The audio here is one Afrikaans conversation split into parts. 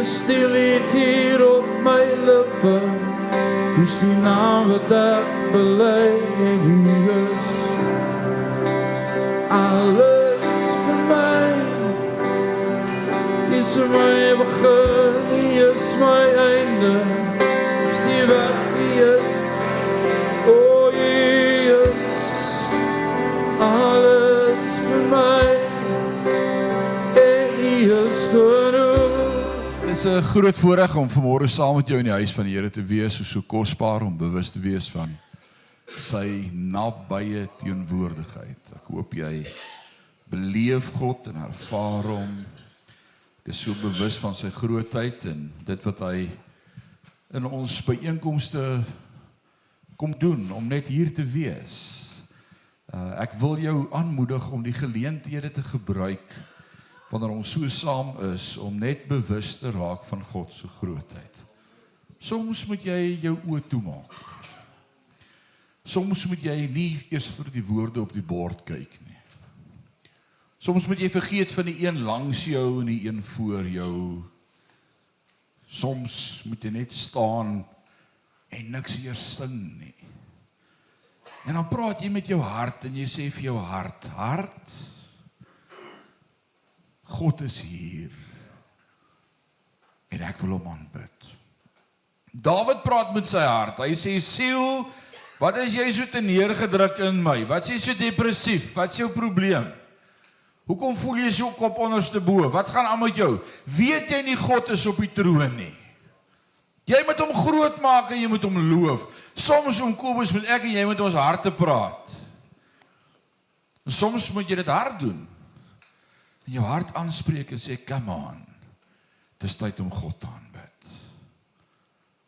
stil het hier op my lippe, is die naam wat ek bely, en U is alles vir my. U is my begin, U is my einde, is die weg U is, o U is alles vir my, en U is genoeg. Het is 'n groot voorreg om vanmôre saam met jou in die huis van die Here te wees, so kosbaar om bewus te wees van sy nabye teenwoordigheid. Ek hoop jy beleef God en ervaar hom. Ek is so bewus van sy grootheid en dit wat hy in ons byeenkomste kom doen, om net hier te wees. Ek wil jou aanmoedig om die geleenthede te gebruik wanneer ons so saam is, om net bewus te raak van God se grootheid. Soms moet jy jou oë toemaak. Soms moet jy nie eers vir die woorde op die bord kyk nie. Soms moet jy vergeet van die een langs jou en die een voor jou. Soms moet jy net staan en niks eers sing nie. En dan praat jy met jou hart en jy sê vir jou hart, hart, God is hier en ek wil hom aanbid. David praat met sy hart, hy sê, siel, wat is jy so te neergedruk in my? Wat is jy so depressief? Wat is jou probleem? Hoekom voel jy so kop onderste bo? Wat gaan aan met jou? Weet jy nie God is op die troon nie? Jy moet hom groot maak en jy moet hom loof. Soms om Kobus moet ek en jy moet ons harte praat. En soms moet jy dit hard doen. En jou hart aanspreek en sê, come on, het is tyd om God te aanbid.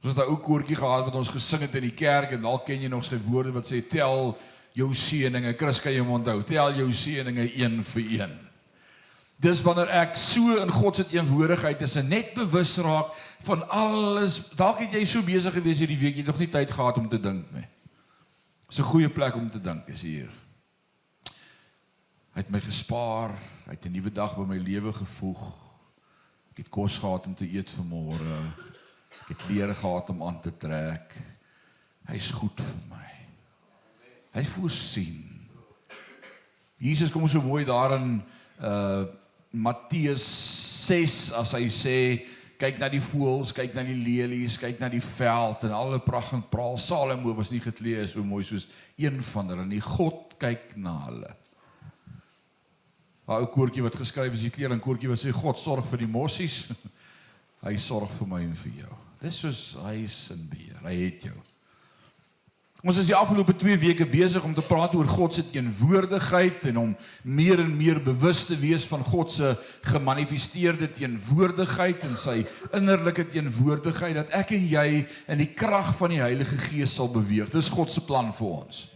Ons het 'n ou koortjie gehad wat ons gesing het in die kerk, en dalk ken jy nog sy woorde wat sê, tel jou seëninge, Chris kan jy hom onthou, tel jou seëninge een vir een. Dis wanneer ek so in God se teenwoordigheid is en net bewus raak van alles, dalk het jy so besig gewees hierdie week, jy het nog nie tyd gehad om te dink nie. Dis 'n goeie plek om te dink, is hier. Hy het my gespaar, hy het 'n nuwe dag by my lewe gevoeg. Ek het kos gehad om te eet vanmôre. Ek het klere gehad om aan te trek. Hy is goed vir my. Hy voorsien. Jesus kom so mooi daar in Matteus 6, as hy sê, kyk na die voëls, kyk na die lelies, kyk na die veld, en alle pragt en praal. Salomo was nie geklee so mooi soos een van hulle nie. God kyk na hulle. Daar ou koortjie wat geskryf is, die kleer en koortjie wat sê, God sorg vir die mossies, hy sorg vir my en vir jou. Dis soos hy is in beheer, hy het jou. Ons is die afgelope 2 weke besig om te praat oor God se teenwoordigheid en om meer en meer bewus te wees van God se gemanifesteerde teenwoordigheid en sy innerlike teenwoordigheid, dat ek en jy in die krag van die Heilige Gees sal beweeg. Dis God se plan vir ons.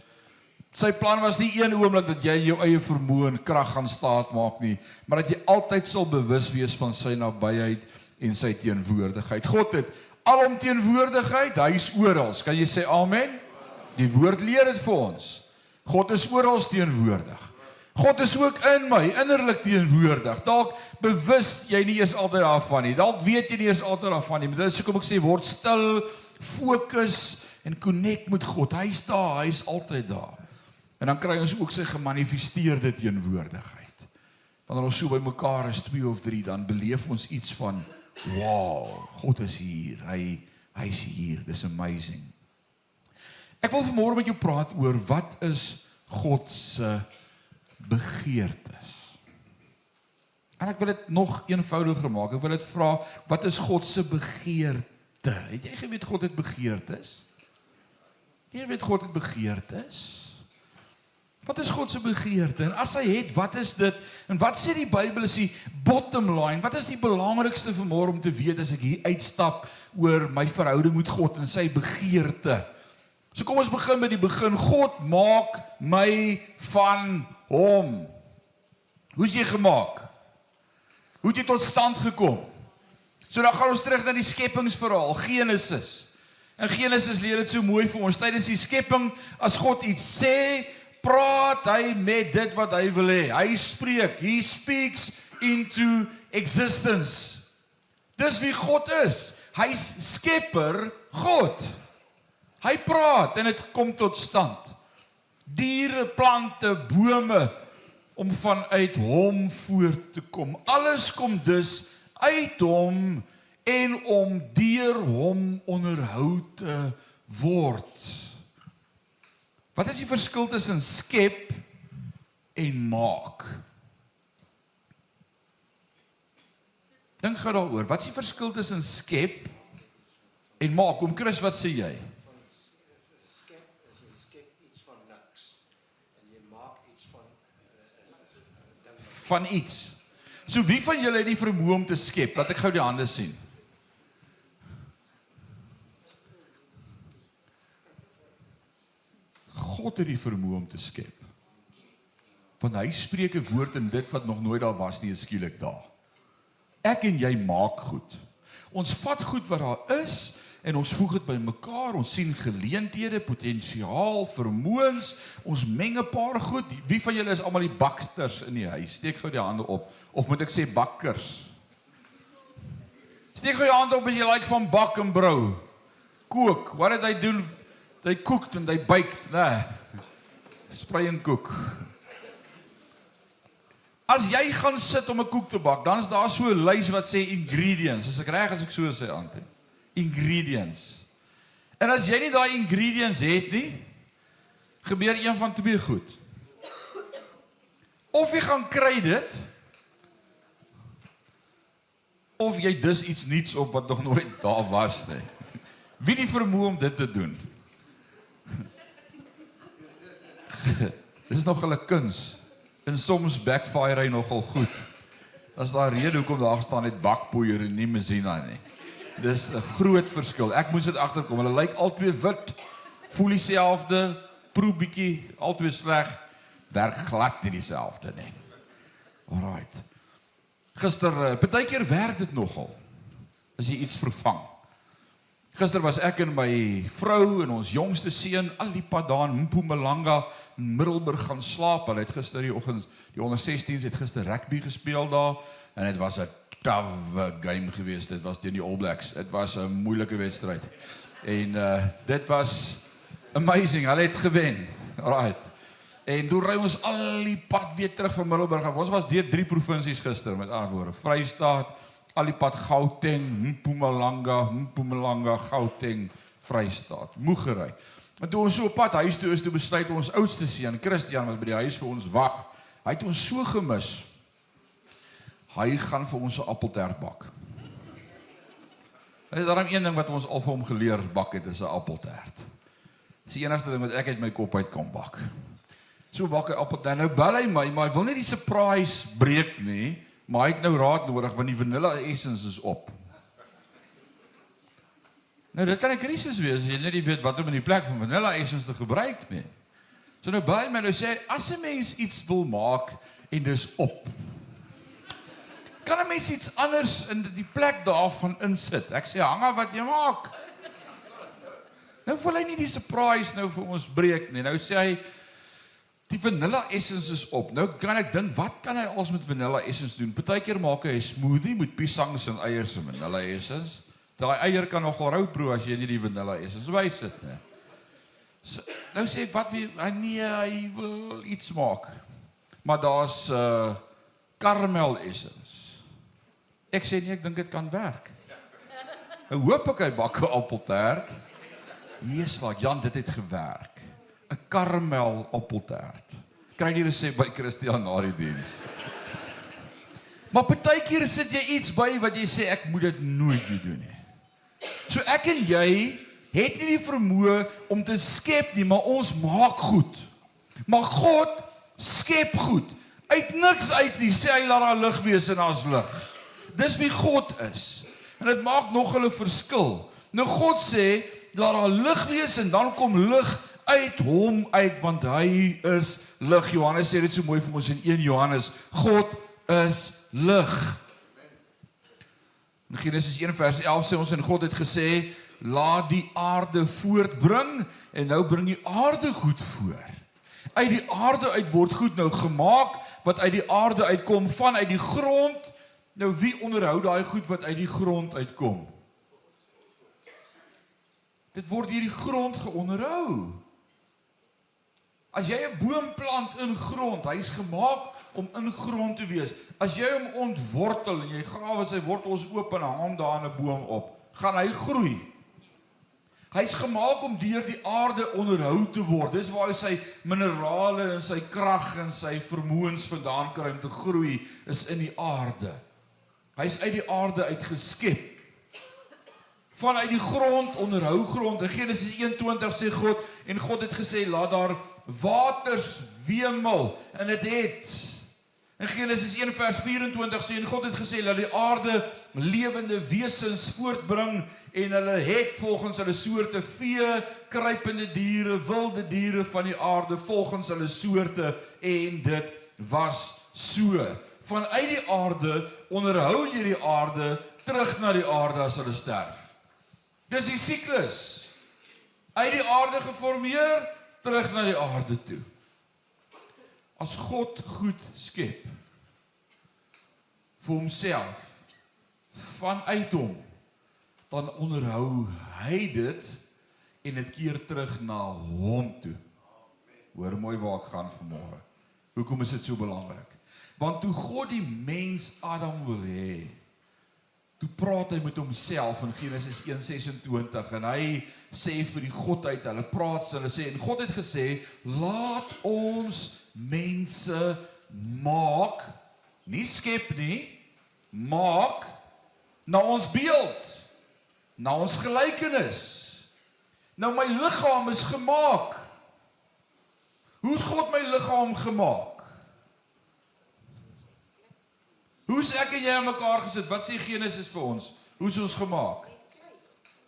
Sy plan was nie een oomblik dat jy jou eie vermoë en krag gaan staat maak nie, maar dat jy altyd sal bewus wees van sy nabyheid en sy teenwoordigheid. God het alomteenwoordigheid, hy is oral. Kan jy sê amen? Die woord leer dit vir ons. God is oral teenwoordig. God is ook in my, innerlik teenwoordig. Dalk bewus jy nie eens altyd daarvan nie. Dalk weet jy nie eens altyd daarvan nie. Maar dit is hoekom ek sê, word stil, fokus en connect met God. Hy is daar, hy is altyd daar. En dan kry ons ook sy gemanifesteerde teenwoordigheid. Wanneer ons so by mekaar is, 2 of 3, dan beleef ons iets van, wow, God is hier, hy is hier, dis amazing. Ek wil vanmôre met jou praat oor wat is God se begeertes. En ek wil dit nog eenvoudiger maak. Ek wil dit vra, wat is God se begeerte? Het jy geweet God het begeertes? Jy weet God het begeertes? Wat is God se begeerte? En as hy het, wat is dit? En wat sê die Bybel is die bottom line? Wat is die belangrikste vanmôre om te weet as ek hier uitstap oor my verhouding met God en sy begeerte? So kom ons begin by die begin. God maak my van hom. Hoe is jy gemaak? Hoe het jy tot stand gekom? So dan gaan ons terug na die skepingsverhaal, Genesis. En Genesis leer dit so mooi vir ons. Tydens die skepping, as God iets sê, praat hy met dit wat hy wil hê. Hy spreek, he speaks into existence. Dis wie God is. Hy's skepper God. Hy praat en dit kom tot stand. Diere, plante, bome, om vanuit hom voort te kom. Alles kom dus uit hom en om deur hom onderhou te word. Wat is die verskil tussen skep en maak? Dink gou daaroor, wat is die verskil tussen skep en maak? Oom Chris, wat sê jy? Skep is jy skep iets van niks en jy maak iets van iets. So wie van julle het die vermoë om te skep? Laat ek gou die hande sien. God het die vermoë om te skep. Want hy spreek 'n woord en dit wat nog nooit daar was nie, is skielik daar. Ek en jy maak goed. Ons vat goed wat daar is en ons voeg dit by mekaar, ons sien geleenthede, potensiaal, vermoëns, ons meng 'n paar goed. Wie van julle is almal die baksters in die huis? Steek gou die hande op, of moet ek sê bakkers? Steek gou die hande op as jy like van bak en brou. Kook, wat het hy doen? Hy koekt en hy bake, nee, sprei en koek. As jy gaan sit om 'n koek te bak, dan is daar so 'n lys wat sê ingredients. Is ek reg as ek so sê, Ante? Ingredients. En as jy nie daai ingredients het nie, gebeur een van twee goed. Of jy gaan kry dit, of jy dis iets niets op wat nog nooit daar was nie. Wie die vermoë om dit te doen? Dit is nogal 'n kuns. En soms backfire hy nogal goed. As daar rede hoekom daar gestaan het bakpoeier en nie Messina nie. Dis 'n groot verskil. Ek moes dit agterkom. Hulle lyk albei wit, voel dieselfde, proe bietjie, albei sleg, werk glad nie dieselfde nie. Alright. Gister, partykeer werk dit nogal, as jy iets vervang. Gister was ek en my vrou en ons jongste seun al die pad daar in Mpumalanga in Middelburg gaan slaap. Hulle het gister die oggend, die onder 16s het gister rugby gespeel daar en dit was 'n tawwe game geweest. Dit was teen die All Blacks. Dit was 'n moeilike wedstryd. En dit was amazing. Hulle het gewen. Alright. En toe ry ons al die pad weer terug van Middelburg af. Ons was deur 3 provinsies gister, met ander woorde. Vrystaat, al die pad Gauteng, Mpumalanga, Gauteng, Vrystaat. Moeg gery. En toe ons so op pad huis toe is, toe besluit ons oudste seun, Christian, wat by die huis vir ons wag. Hy het ons so gemis. Hy gaan vir ons 'n appeltert bak. Dit is daarom een ding wat ons al vir hom geleer bak het, is 'n appeltert. Dis die enigste ding wat ek uit my kop uit kan bak. So bak hy appeltert. Nou bel hy my, maar hy wil nie die surprise breek nie, maar hy het nou raad nodig, want die vanilla essence is op. Nou, dit kan 'n krisis wees, as jy net nie weet wat om in die plek van vanilla essence te gebruik nie. So nou bel hy my, nou sê, as 'n mens iets wil maak, en dis op, kan 'n mens iets anders in die plek daarvan insit? Ek sê, hang af wat jy maak. Nou wil hy nie die surprise nou vir ons breek nie. Nou sê hy, die vanilla essence is op. Nou kan ek dink, wat kan hy als met vanilla essence doen? Partykeer maak hy 'n smoothie met piesangs en eiers en vanilla essence. Daai eier kan nogal rou proe as jy nie die vanilla essence bysit nie. So, nou sê ek, wat wie, nee, hy wil iets maak. Maar daar's caramel essence. Ek sê nee, ek dink dit kan werk. Nou hoop ek hy bak 'n appeltert. Jeeslag, Jan, dit het gewerk. 'n Caramel appeltert. Kry die resep by Christian na die diens. Maar partykeer sit jy iets by wat jy sê, ek moet dit nooit meer doen nie. So ek en jy het nie die vermoë om te skep nie, maar ons maak goed. Maar God skep goed. Uit niks uit nie, sê hy laat daar lig wees en daar's lig. Dis wie God is. En dit maak nog 'n verskil. Nou God sê, laat daar lig wees en dan kom lig uit hom uit, want hy is lig. Johannes sê dit so mooi vir ons in 1 Johannes. God is lig. In Genesis 1 vers 11 sê ons, en God het gesê, laat die aarde voortbring, en nou bring die aarde goed voor. Uit die aarde uit word goed nou gemaak, wat uit die aarde uitkom, vanuit die grond, Nou wie onderhou daai goed wat uit die grond uitkom? Dit word deur die grond geonderhou. As jy 'n boom plant in grond, hy is gemaak om in grond te wees. As jy hom ontwortel en jy grawe sy wortels oop en hang hom daar in 'n boom op, gaan hy groei. Hy is gemaak om deur die aarde onderhou te word. Dis waar hy sy minerale en sy krag en sy vermoëns vandaan kry om te groei, is in die aarde. Hy is uit die aarde uitgeskep. Vanuit die grond, onderhou grond. In Genesis 1:20 sê God, en God het gesê, laat daar waters wemel, en dit het. In Genesis 1:24 sê, en God het gesê, laat die aarde lewende wesens voortbring, en hulle het volgens hulle soorte vee, kruipende diere, wilde diere van die aarde, volgens hulle soorte, en dit was so. Vanuit die aarde, onderhou jy die aarde, terug na die aarde as hulle sterf. Dis die siklus. Uit die aarde geformeer, terug na die aarde toe. As God goed skep, vir homself, vanuit hom, dan onderhou hy dit, en dit keer terug na hom toe. Hoor mooi waar ek gaan vanmôre. Hoekom is dit so belangrik? Want toe God die mens Adam wil hê, toe praat hy met homself in Genesis 1:26 en hy sê vir die godheid, hulle praat, hulle sê, en God het gesê, laat ons mense maak, nie skep nie, maak, na ons beeld, na ons gelykenis. Nou my liggaam is gemaak. Hoe het God my liggaam gemaak? Hoe is ek en jy aan mekaar gesit? Wat sê Genesis vir ons? Hoe is ons gemaak?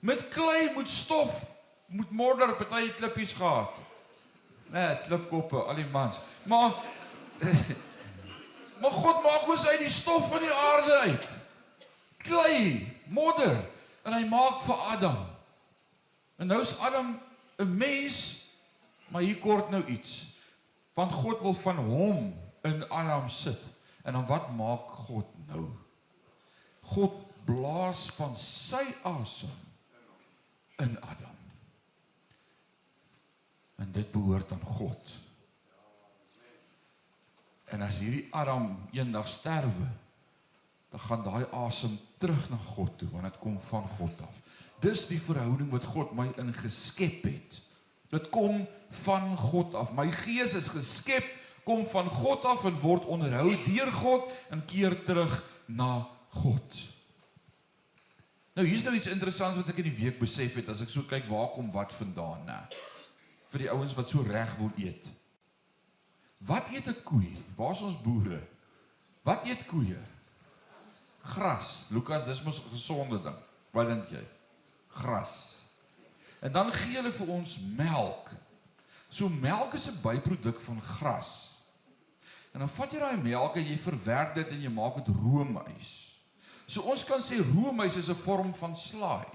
Met klei, met stof, met modder, party klippies gehad. Nee, klipkoppe, al die mans. Maar God maak ons uit die stof van die aarde uit. Klei, modder, en hy maak vir Adam. En nou is Adam 'n mens, maar hier kort nou iets. Want God wil van hom in Adam sit. En dan wat maak God nou? God blaas van sy asem in Adam. En dit behoort aan God. En as hierdie Adam eendag sterwe, dan gaan daai asem terug na God toe, want dit kom van God af. Dis die verhouding wat God my in geskep het. Dit kom van God af. My gees is geskep, kom van God af en word onderhou deur God en keer terug na God. Nou hier's nou iets interessants wat ek in die week besef het, as ek so kyk waar kom wat vandaan, né? Vir die ouens wat so reg wil eet. Wat eet 'n koei? Waar is ons boere? Wat eet koeie? Gras. Lukas, dis mos 'n gesonde ding. Wat dink jy? Gras. En dan gee hulle vir ons melk. So melk is 'n byproduk van gras. En dan vat jy daai melk en jy verwerk dit en jy maak dit roomys. So ons kan sê roomys is 'n vorm van slaai.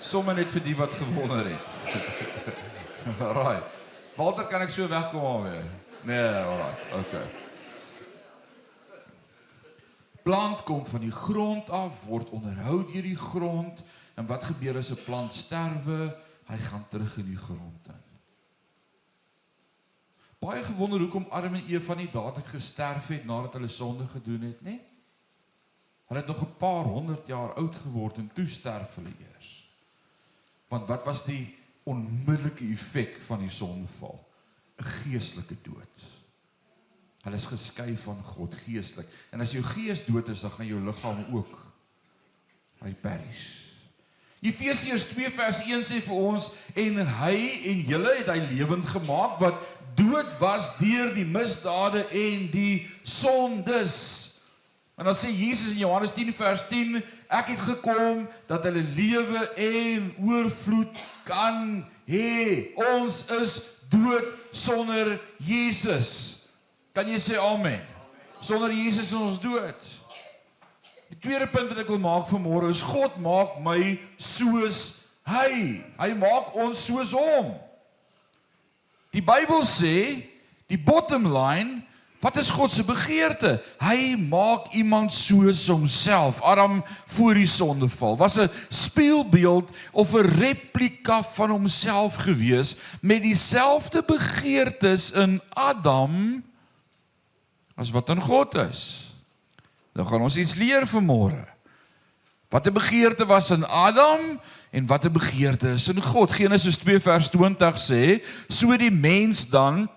Sommige net vir die wat gewonder het. Alright. Walter, kan ek so wegkom alweer? Nee, alright, okay. Plant kom van die grond af, word onderhou deur die grond, en wat gebeur as 'n plant sterwe? Hy gaan terug in die grond in. Baie gewonder hoekom Adam en Eva nie dadelik gesterf het nadat hulle sonde gedoen het, nie? Hulle het nog 'n paar 100 jaar oud geword en toe sterf hulle eers. Want wat was die onmiddellike effek van die sondeval? 'n Geestelike dood. Hulle is geskei van God geestelik. En as jou gees dood is, dan gaan jou liggaam ook. Hy perish. Efesiërs 2 vers 1 sê vir ons, en hy en julle het hy lewend gemaak, wat dood was deur die misdade en die sondes. En dan sê Jesus in Johannes 10 vers 10, ek het gekom dat hulle lewe en oorvloed kan hê. Ons is dood sonder Jesus. Kan jy sê amen? Sonder Jesus is ons dood. Die tweede punt wat ek wil maak vanmôre is, God maak my soos hy. Hy maak ons soos hom. Die Bybel sê, Die bottom line, wat is God se begeerte? Hy maak iemand soos homself. Adam voor die sondeval was 'n spieelbeeld of 'n replika van homself gewees met dieselfde begeertes in Adam as wat in God is. Nou gaan ons iets leer vanmôre. Wat 'n begeerte was in Adam en wat 'n begeerte is in God. Genesis 2 vers 20 sê, so die mens dan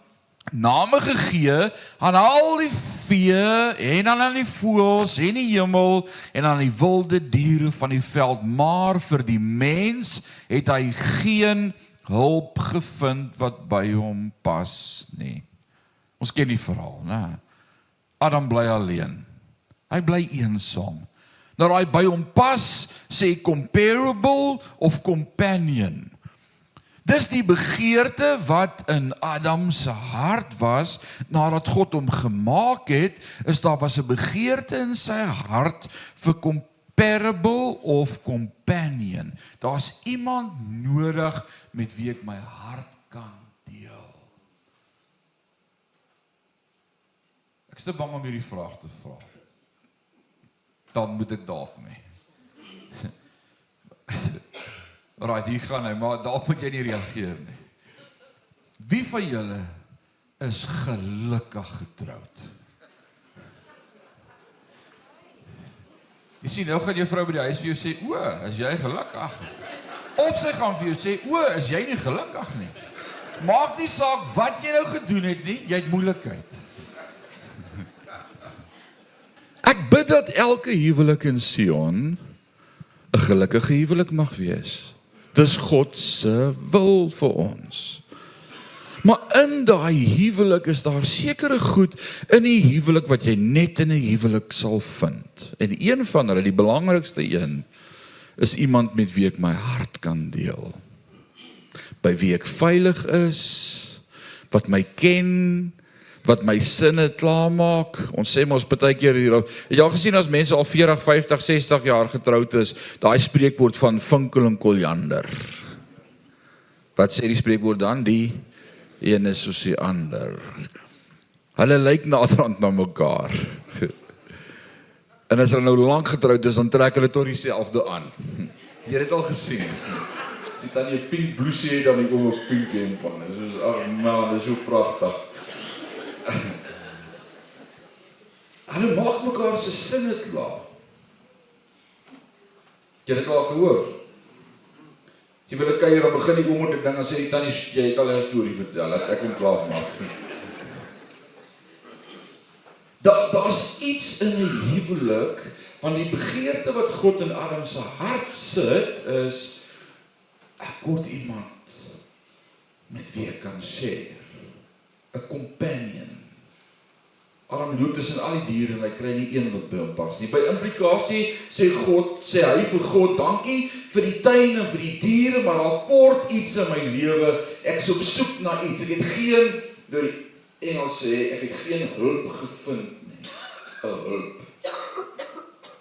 name gegee aan al die vee en aan die voëls en die hemel en aan die wilde diere van die veld, maar vir die mens het hy geen hulp gevind wat by hom pas nie. Ons ken die verhaal, né? Adam bly alleen. Hy bly eensaam. Nou hy by hom pas, sê comparable of companion. Dis die begeerte wat in Adam se hart was, nadat God hom gemaak het, is daar was 'n begeerte in sy hart vir comparable of companion. Daar's iemand nodig met wie ek my hart kan deel. Ek is te bang om hierdie vraag te vra. Dan moet ek dalk nie. Right, hier gaan hy, maar daar moet jy nie reageer nie. Wie van julle is gelukkig getroud? Jy sien, nou gaan jou vrou by die huis vir jou sê, o, is jy gelukkig? Of sy gaan vir jou sê, o, is jy nie gelukkig nie? Maak nie saak wat jy nou gedoen het nie, jy het moeilikheid. Ek bid dat elke huwelik in Sion 'n gelukkige huwelik mag wees. Dis God se wil vir ons. Maar in daai huwelik is daar sekere goed in die huwelik wat jy net in 'n huwelik sal vind. En een van hulle, die belangrikste een, is iemand met wie ek my hart kan deel. By wie ek veilig is, wat my ken, wat my sinne klaarmaak. Ons sê mos baie keer hier, het jy al gesien as mense al 40, 50, 60 jaar getroud is, daai spreekwoord van vinkel en koljander. Wat sê die spreekwoord dan? Die een is soos die ander. Hulle lyk naderhand na mekaar. En as hulle nou lank getroud is, dan trek hulle tot dieselfde aan. Jy het dit al gesien. As jy dan jou pink blousie het, dan die oom op pink hemp aan. Dit is, ag man, dit is so pragtig. Hulle maak mekaar se sinne klaar. Jy het dit al gehoor. Jy wil 'n kuier, dan begin die oom met 'n ding en sê die tannie, jy het al 'n storie vertel, laat ek hom klaar maak. Daar's iets in die huwelik, van die begeerte wat God in Adam se hart sit, is, ek kort iemand met wie ek kan share. 'n companion. Adam loop tussen al die diere en hy kry nie een wat by hom pas nie. By implikasie sê hy vir God, dankie vir die tuin en vir die diere, maar daar kort iets in my lewe. Ek is op soek na iets. Ek het geen, deur die Engels sê, ek het geen hulp gevind nie. 'n hulp.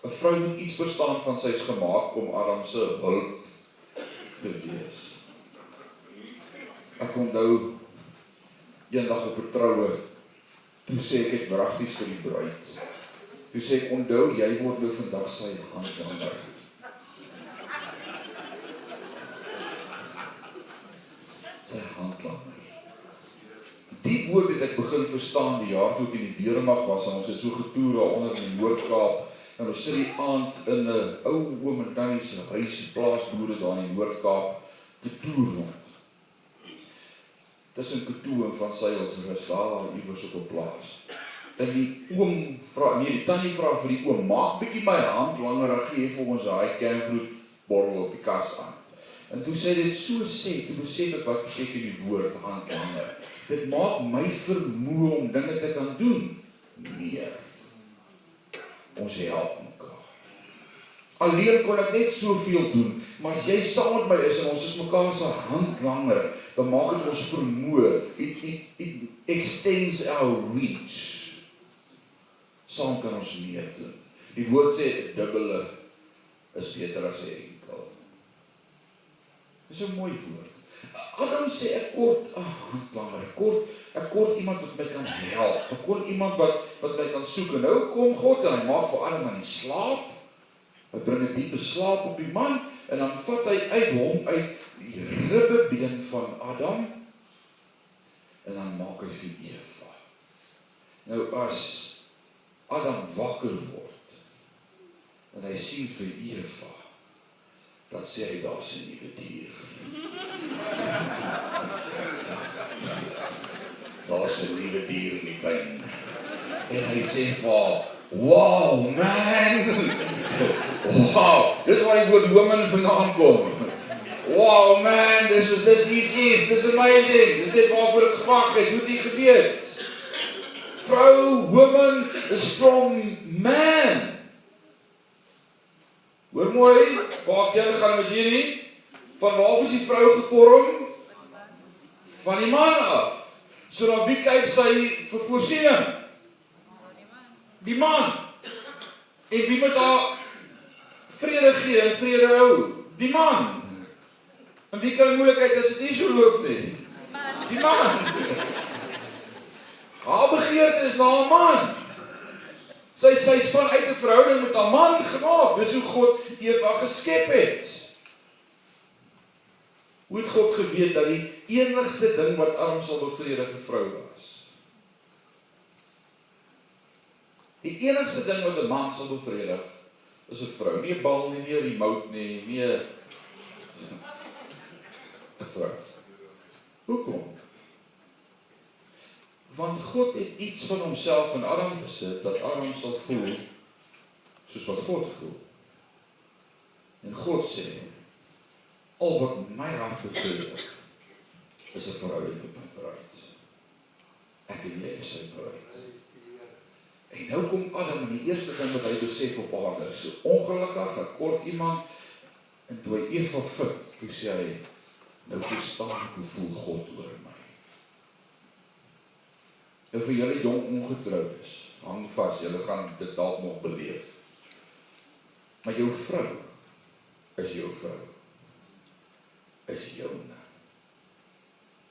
'n Vrou moet iets verstaan van sy is gemaak om Adam se hulp te wees. Ek onthou eendag op 'n troue, toe sê ek het wragties vir die bruid. Toe sê ek, onthou, jy word nou vandag sy handlanger. Sy handlanger. Die woord het ek begin verstaan die jaar toe ek in die weermag was, en ons het so getoer daar onder in die Noord-Kaap, en ons sit die aand in 'n ou oom en tannie se huis, plaasboere daar in die Noord-Kaap, getoer rond. Tussen Katoe en Van Sailsrus, daar iewers op 'n plaas. En die oom vra, die tannie vra vir die oom, maak bietjie my hand langer en gee vir ons daai kernvloed borrel op die kas aan. En toe sê dit so sê, toe besef ek wat beteken die woord hand langer. Dit maak my vermoë om dinge te kan doen meer. Ons help mekaar. Alleen kon ek net soveel doen, maar as jy saam met my is en ons is mekaar se hand langer, dan maak dit ons vermoë, it extends our reach. Saam kan ons meer doen. Die woord sê, dubbele is beter as 'n enkel. Dis 'n mooi woord. Adam sê, ek kort 'n handlanger, ek kort iemand wat my kan help, ek kort iemand wat my kan soek, en nou kom God, en hy maak vir Adam in slaap, hy bring 'n diepe slaap op die man, en dan vat hy uit hom, uit die ribbebeen van Adam, en dan maak hy vir Eva. Nou as Adam wakker word, en hy sien vir Eva, dan sê hy, daar's 'n nuwe dier. Daar's 'n nuwe dier in die tuin. En hy sê vir haar, wow, man! Wow, dis waar die woord woman vandaan kom. Wow, man, dis amazing. Dis net waarvoor ek gewag het, hoe het nie geweet. Vrou, woman, is from man. Hoor mooi, waar jy gaan met hierdie, van waar is die vrou gevorm? Van die man af. So dan wie kyk sy vir voorsiening? Die man. En wie moet haar vrede gee en vrede hou? Die man. En wie kan moeilikheid as dit nie so loop nie? Die man. Haar begeerte is na haar man. Sy's vanuit 'n verhouding met haar man gemaak. Dis hoe God Eva geskep het. Hoe het God geweet dat die enigste ding wat Adam sal bevredig 'n vrou was? Die enigste ding wat 'n man sal bevredig is 'n vrou. Nie 'n bal nie, nie 'n remote nie, nie 'n vrou. Hoekom? Want God het iets van homself in Adam besit, dat Adam sal voel soos wat God voel. En God sê, al wat my hart bevredig, is 'n verhouding met my bruid. Ek en jy is sy bruid. En nou kom Adam, en die eerste ding wat hy besef op aarde, so ongelukkig, ek kort iemand, en toe hy Eva vind, toe sê hy, nou verstaan ek hoe voel God oor my. En vir julle jong ongetrouwdes, hang vas, julle gaan dit dalk nog beleef. Maar jou vrou, is joune.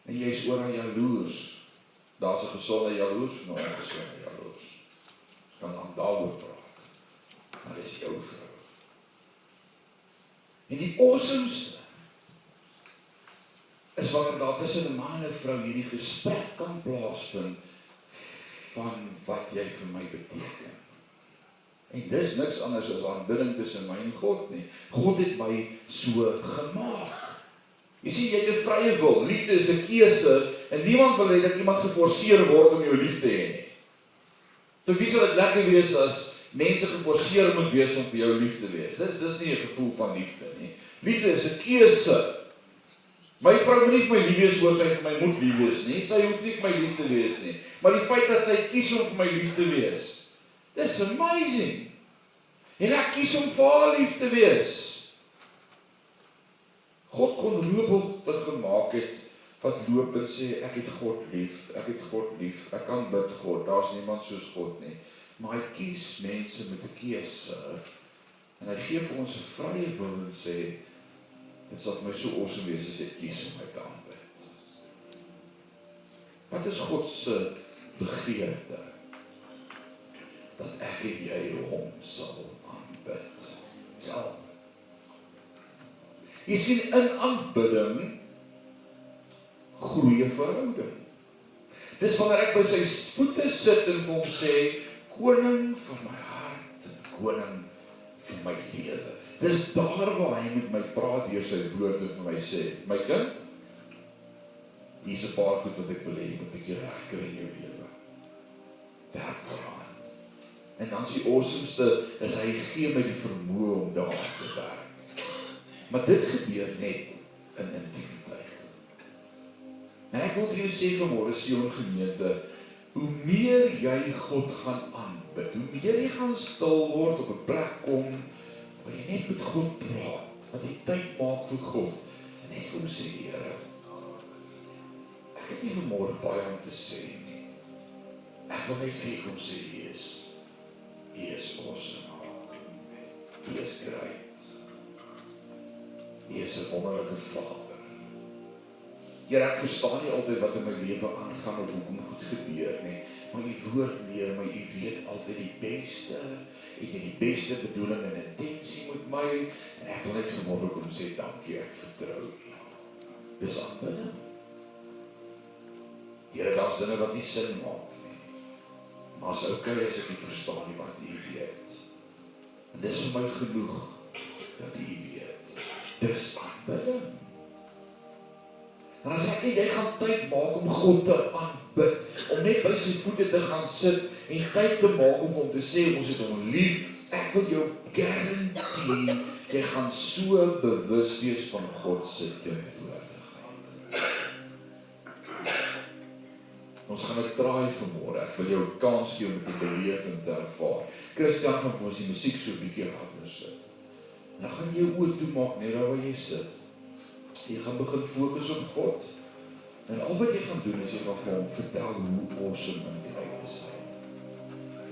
En jy is oor aan jaloers. Daar's 'n gesonde jaloers, en 'n ongesonde jaloers. Ons kan dan daaroor praat. Maar dis jou vrou. En die awesomeste is wanneer daar tussen 'n man en 'n vrou hierdie gesprek kan plaasvind van wat jy vir my beteken. En dis niks anders as aanbidding tussen my en God nie. God het my so gemaak. Jy sien, jy het 'n vrye wil. Liefde is 'n keuse en niemand wil hê dat iemand geforseer word om jou lief te hê nie. Vir wie sal dit lekker wees as mense geforseer moet wees om vir jou lief te wees? Dis nie 'n gevoel van liefde nie. Liefde is 'n keuse. My vrou moet nie vir my lief wees oor sy vir my moet lief wees nie. Sy hoef nie vir my lief te wees nie. Maar die feit dat sy kies om vir my lief te wees, dis amazing. En ek kies om vir haar lief te wees. God kon robotte gemaak het wat loop en sê, ek het God lief, ek kan bid God, daar's niemand soos God nie. Maar hy kies mense met 'n keuse, en hy gee vir ons 'n vrye wil en sê, dit sal vir my so awesome wees as jy kies om my te aanbid. Wat is God se begeerte? Dat ek en jy hom sal aanbid. Sal. Jy sien, in aanbidding groei 'n verhouding. Dis wanneer ek by sy voete sit en vir hom sê, koning van my hart, koning van my lewe. Dis daar waar hy met my praat deur sy woord en vir my sê, my kind, hier's 'n paar goed wat ek wil hê, jy moet 'n bietjie regkry in jou lewe. Werk daaraan. En dan is die awesomeste, is hy gee my die vermoë om daar te werk. Maar dit gebeur net in intimiteit. En ek wil vir jou sê vanmôre, Sion gemeente, hoe meer jy God gaan aanbid, hoe meer jy gaan stil word, op 'n plek kom, waar jy net met God praat, wat jy tyd maak vir God, en net vir hom sê, Here, ek het nie vanmôre baie om te sê nie. Ek wil net vir jou kom sê, Hy is awesome. Hy is great. Hy is 'n wonderlike Vader. Here, ek verstaan nie altyd wat in my lewe aangaan of hoekom goed gebeur nie, maar u woord leer my, u weet altyd die beste, en die beste bedoeling en intensie met my, en ek wil net vanmôre kom sê, dankie, ek vertrou u. Dis aanbidding. Here, daar's dinge wat nie sin maak nie, maar as okay as ek nie verstaan nie wat u weet. En dis vir my genoeg, dat u weet. Dis aanbidding. En as ek nie, jy gaan tyd maak om God te aanbid, om net by sy voete te gaan sit, en tyd te maak om hom te sê, ons het hom lief, ek wil jou garantie, jy gaan so bewus wees van God se teenwoordigheid. Ons gaan dit draai vanmôre, ek wil jou kans gee om dit te beleef en te ervaar. Christian gaan vir ons die musiek so 'n bietjie harder sit. En dan gaan jy jou oë toemaak net daar waar jy sit. Jy gaan begin fokus op God. En al wat jy gaan doen is jy gaan vir hom vertel hoe awesome hy is.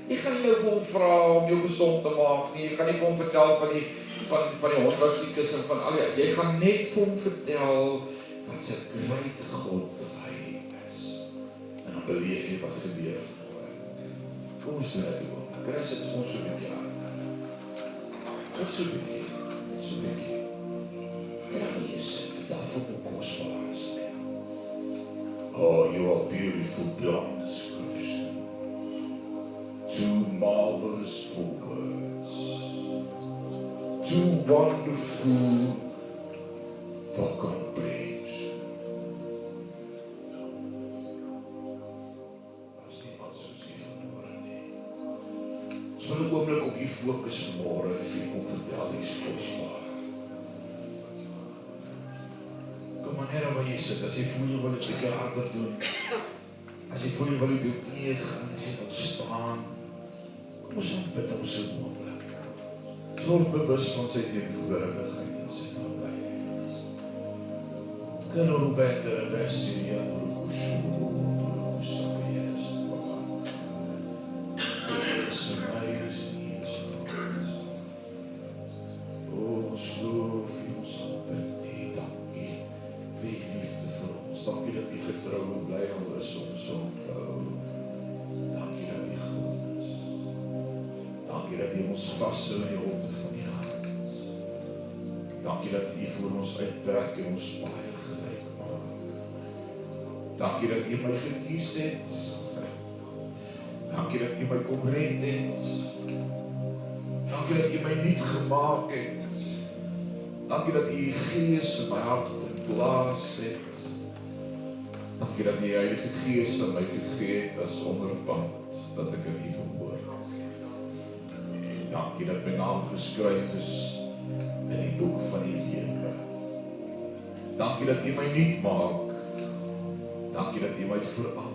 Jy gaan nie nou vir hom vra om jou gesond te maak nie, jy gaan nie vir hom vertel van die hond wat siek is en van al die, jy gaan net vir hom vertel wat sy groot God hy is. En dan beleef jy wat gebeur vanmôre. Kom ons doen dit ook. Chris, dit is ons so 'n bietjie aan. Wat so 'n bietjie, so 'n bietjie. En dan wil jy sê, vertel vir hoe kosbaar is hy. Oh, you are beautiful beyond description. Too marvelous for words. Too wonderful for comprehension. As niemand soos u vanmôre nie. Ons wil 'n oomblik op u fokus vanmôre en vir u kom vertel die is kosbaar. Kom maar net waar jy sit, as jy voel jy wil dit 'n bietjie harder doen. As jy voel jy wil die knieë gaan, as jy wil staan. Kom ons bid om so 'n oomblik. Word bewus van sy teenwoordigheid en sy nabijheid. Kan Roberto Bessia Bruxo Sabies. Yes, amazing. Oh, ons loof ons bid die dankie vir die liefde vir ons. Dankie dat u getrou bly al is ons ontrou. Dankie dat u goed is. Dankie dat u ons vashou in die holte van die hart. Dankie dat u vir ons uittrek en ons baie gelyk maak. Dankie dat u my gekies het. Dankie dat u my kom red het. Dankie dat u my nuut gemaak het. Dankie dat u Gees in my hart geplaas het. Dankie dat die Heilige Gees aan my gegee het as onderpand, dat ek in u verhoor. Dankie dat my naam geskryf is in die boek van die lewe. Dankie dat u my nuut maak. Dankie dat u my verander.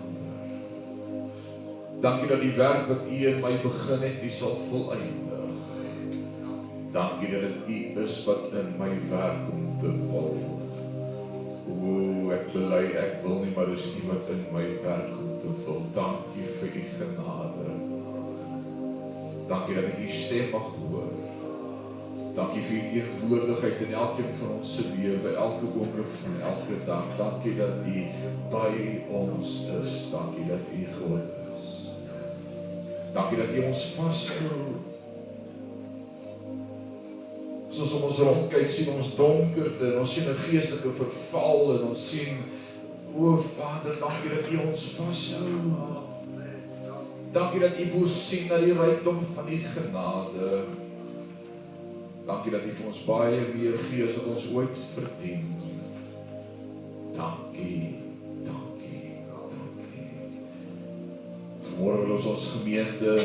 Dankie dat die werk wat u in my begin het, u sal volëindig. Dankie dat dit u is wat in my werk om te wil. O, ek bely, ek wil nie, maar dis u wat in my werk om te wil. Dankie vir u genade. Dankie dat ek u stem mag hoor. Dankie vir u teenwoordigheid in elkeen van ons se lewe, elke oomblik van elke dag. Dankie dat u by ons is. Dankie dat u God is. Dankie dat u ons vashou. Soos om ons rondkyk, sien ons donkerte en ons sien 'n geestelike verval en ons sien, o Vader, dankie dat u ons vashou. Dankie dat u voorsien na die rykdom van die genade. Dankie dat u vir ons baie meer gee as wat ons ooit verdien. Dankie, dankie, dankie. Vanmôre wil ons gemeente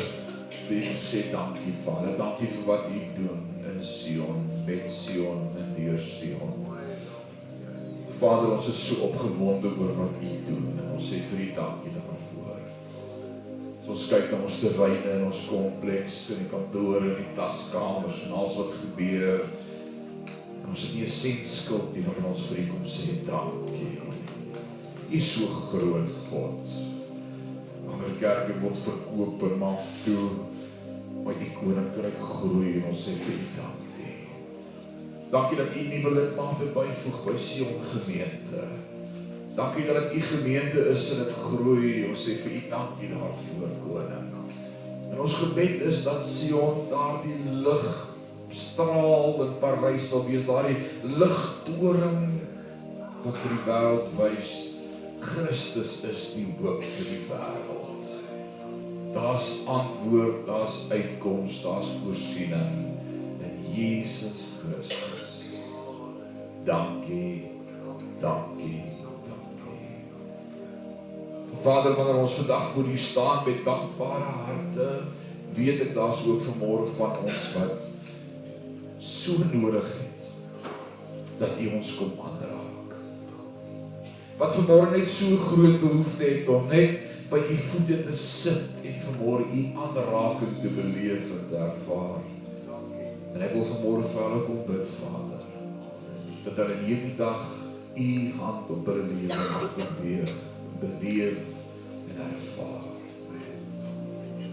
vir u sê dankie, Vader. Dankie vir wat u doen in Sion, met Sion en deur Sion. Vader, ons is so opgewonde oor wat u doen en ons sê vir u dankie daarvoor. Ons kyk na ons terreine in ons kompleks, in die kantore, in die taskamers en alles wat gebeur. En ons het nie 'n sent skuld nie, maar ons vir u kom sê dankie. U is so groot, God. Ander kerke word verkoop en maak toe, maar die koninkryk groei en ons sê vir u dankie. Dankie dat u nuwe lidmate byvoeg by Sion gemeente. Dankie dat dit u gemeente is en dit groei. Ons sê vir u dankie daarvoor, Koning. En ons gebed is dat Sion daardie ligstraal in Parys sal wees, daardie ligtoring wat vir die wêreld wys, Christus is die hoop vir die wêreld. Daar's antwoord, daar's uitkoms, daar's voorsiening in Jesus Christus. Dankie, dankie, dankie. Vader, wanneer ons vandag voor u staan met dankbare harte, weet ek daar's ook vanmôre van ons wat so nodig het dat u ons kom aanraak. Wat vanmôre net so groot behoefte het om net by u voete te sit en vanmôre u aanraking te beleef en te ervaar. En ek wil vanmôre vir hulle kom bid, Vader, dat hulle in hierdie dag u hand op hulle lewe mag beweeg, beleef en ervaar.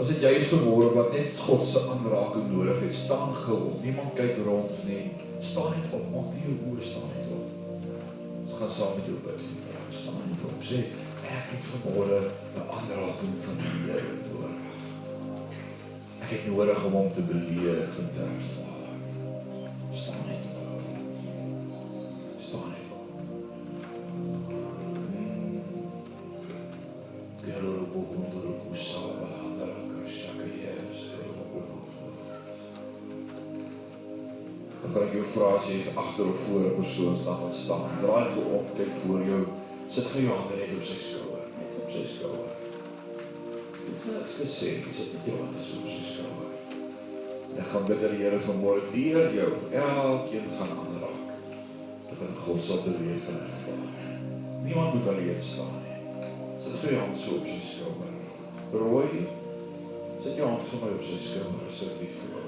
As dit jy is vanmôre wat net God se aanraking nodig het, staan gou op. Niemand kyk rond nie. Staan net op, maak die jou oë staan net op. Ons gaan saam met jou bid. Staan net op. Sê, ek het vanmôre 'n aanraking van die Here nodig. Ek het nodig om hom te beleef en te ervaar. Staan net op. Staan net op. Dan gaan ek jou vra as jy agter of voor 'n persoon staan. Draai gou om, kyk voor jou. Sit gou jou hande net op sy skouer. Net op sy skouer. Hoef niks te sê, jy sit met jou hande so op sy skouer. En gaan bid dat die Here vanmôre deur jou elkeen gaan aanraak. Dat hulle God sal beleef en ervaar. Niemand moet alleen staan nie. Sit gou jou hande so op sy skouer. Rooi, sit jou hand vir my op sy skouer, asseblief vir my.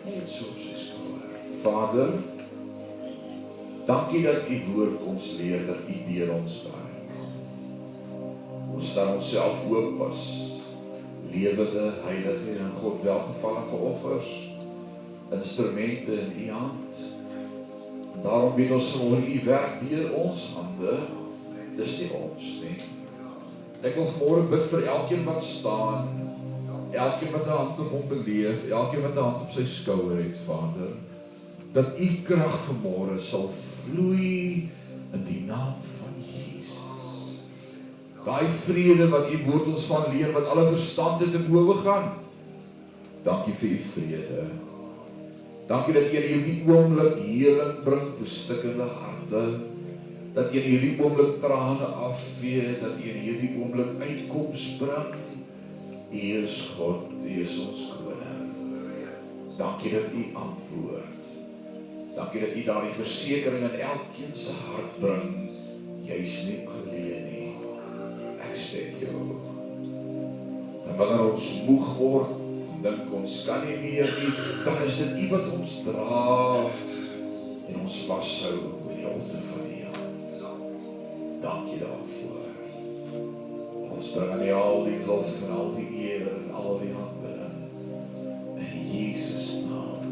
Net so op sy skouer. Vader, dankie dat u woord ons leer, dat u deur ons werk. Ons staan onsself oop as lewende, heilige en God welgevallige offers, instrumente in u hand. Daarom weet ons vanmôre u werk deur ons hande, dis nie ons nie. Ek wil vanmôre bid vir elkeen wat staan, elkeen wat 'n hand op hom beleef, elkeen wat 'n hand op sy skouer het, Vader, dat u krag vanmôre sal vloei in die naam van Jesus. Daai vrede wat u woord ons van leer, wat alle verstande te bowe gaan. Dankie vir u vrede. Dankie dat u in hierdie oomblik heling bring vir stikkende harte. Dat u in hierdie oomblik trane afvee, dat u in hierdie oomblik uitkoms bring. U is God, u is ons koning. Dankie dat u antwoord. Dankie dat u daardie versekering in elkeen se hart bring. Jy is nie alleen nie. Ek steek jou. En wanneer ons moeg word, dink ons kan nie meer nie, dan is dit u wat ons dra en ons vashou in die holte van die hand. Dankie daarvoor. Ons bring aan u al die lof en al die eer en al die aanbidding. In Jesus naam.